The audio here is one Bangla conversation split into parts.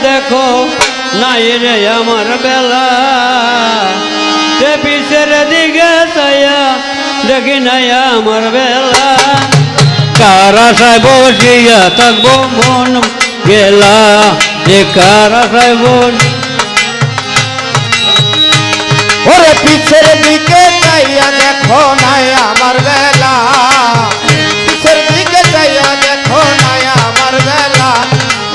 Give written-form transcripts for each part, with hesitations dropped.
দেখো নাই রে আমার বেলা সে পিছের দিকে চাইয়া দেখি নাই আমার বেলা কার আশায় বসিয়া থাকবো মন গেলা যে কার আশায় ওরে পিছের দিকে চাইয়া দেখো নাই আমার বেলা পিছের দিকে চাইয়া দেখো নাই আমার বেলা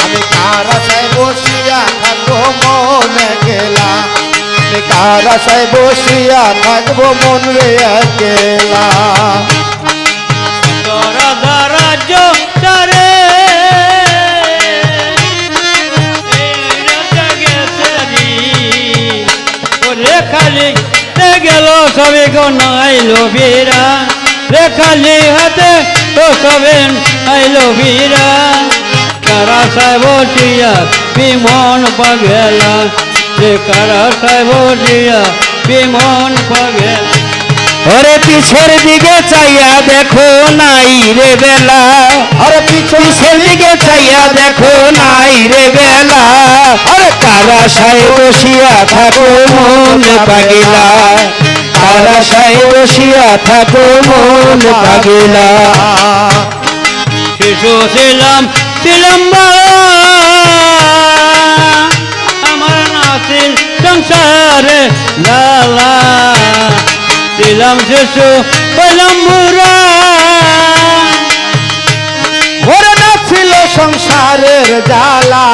আমি কার আশায় বসিয়া থাকবো মনে গেলা আমি কার আশায় বসিয়া থাকবো মন রে গেলা রাজ্য তারে খালি গেল সবে আইলো বীরা রে খালি হাতে তো সবে আইলো বীরা কারা সাহেব বসিয়া বিমন পাগেলা রে কারা সাহেব বসিয়া বিমন পাগেলা ওরে পিছের দিকে চাইয়া দেখো নাই রে বেলা আরে পিছের দিকে চাইয়া দেখো নাই রে বেলা আরে কার আশায় বসিয়া থাকো মন পাগিলা কার আশায় বসিয়া থাকো মন পাগিলা শিশু ছিলাম আমার নাছিল সংসারে লালা ছিলাম শিশু হইলাম বুড়া ওরে না ছিল সংসারের জ্বালা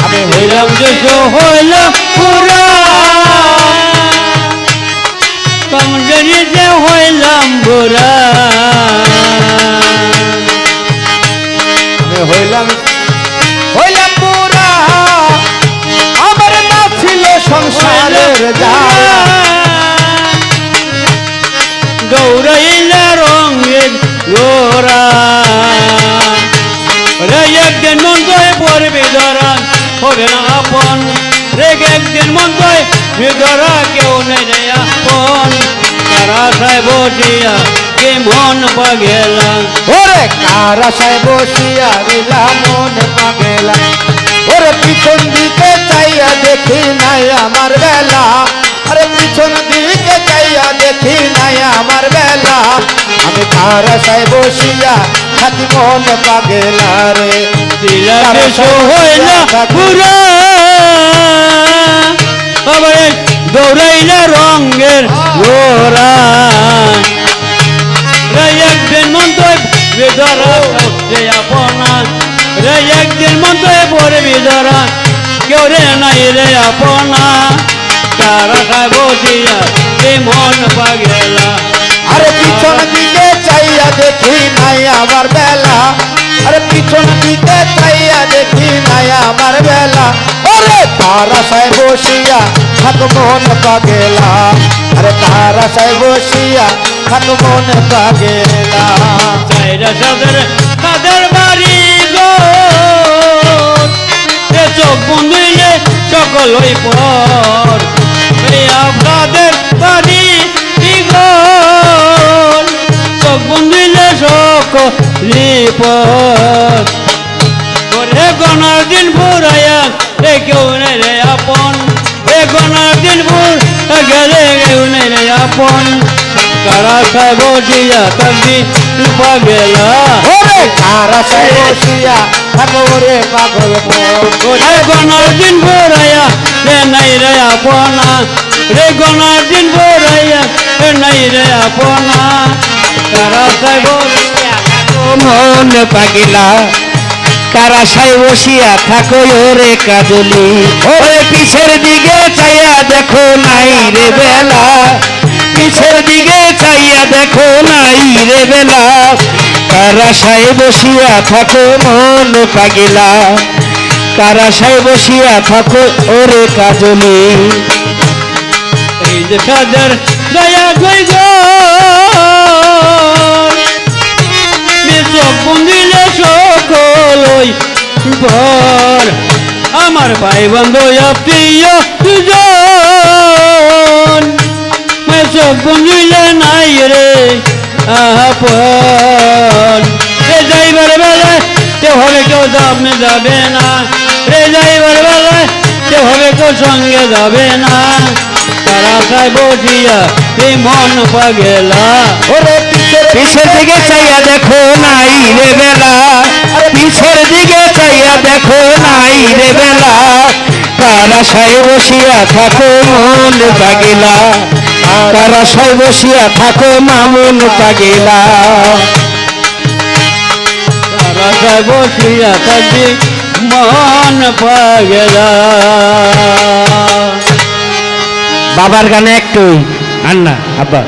আমি হইলাম শিশু হইলাম বুড়া কমজোরি যে হইলাম বুড়া আমি হইলাম বুড়া আমার না ছিল সংসারের জ্বালা দৌড়াইলা রঙের গোরা রে একদিন মন্ত্রয় পড়বে ধরা হবে না আপন রে একদিন মন্ত্রয় ধরা কেউ নেই রে আপন তারা সাহেব বসিয়া কে মন পাগেলা ওরে কার আশায় বসিয়া দিলা মন পাগেলা ওরে পিছন দিকে চাইয়া দেখি নাই আমার বেলা আরে পিছন দিকে চাইয়া দেখি নাই আমার বেলা আমি কার আশায় বসিয়া থাকি মন পাগেলা রে হইলা পুরা দৌড়াইলা রঙের গোরা রে একদিন মন্ত্রয় বিধরা যে আপনা রে একদিন মন্ত্রয় পড়বি ধরা কেউ রে নাই রে আপনা তারা খায় বসিয়া মন পাগেলা আরে পিছন দিকে চাইয়া দেখি নাই আমার বেলা আরে পিছন দিকে চাইয়া দেখি নাই আমার বেলা ওরে তার আশায় বসিয়া থাক মন পাগেলা আরে তার আশায় বসিয়া থাক মন পাগেলা চাইরা সাদের তাদের বাড়ি গো চোখ বন্ধুইলে সকল হই পর আপনাদের বাড়ি চোখ বন্ধুইলে সকলি পর রে গনার দিন ফুরাইয়া রে কেউ নেই রে আপন রে গনার দিন ফুর গেলে কেউ নেই রে আপন কারা সাহেব বসিয়া থাকবি পাগেলা ওরে তার আশায় বসিয়া থাক ওরে পাগল রে গনার দিন ফুরাইয়া রে নাই রে আপনা রে গনার দিন ফুরাইয়া রে নাই রে আপনা কারা সাহেব বসিয়া মন পাগিলা কার আশায় বসিয়া থাকো ওরে কাজলি ওরে পিছের দিকে চাইয়া দেখো নাই রে বেলা পিছের দিকে চাইয়া দেখো নাই রে বেলা কার আশায় বসিয়া থাকো মন পাগিলা কার আশায় বসিয়া থাকো ওরে কাজলি এই যে সাদের দয়া গই গো চোখ বন্দিলে সকলই পর আমার ভাই বন্ধু প্রিয় দুজন চোখ বন্দিলে নাই রে আপন রে যাইবার বেলায় তে হলে কেউ যাবে না রে যাইবার বেলায় কেউ সঙ্গে যাবে না তারাশায় বসিয়া এই মন পাগেলা ওরে পিছের দিকে চাইয়া দেখো নাই রে বেলা পিছের দিকে চাইয়া দেখো নাই রে বেলা কার আশায় বসিয়া থাকো মন পাগিলা কার আশায় বসিয়া থাকো মামুন পাগিলা তারাশায় বসিয়া থাকি মন পাগেলা বাবার গানে একটুই আন্না আব্বা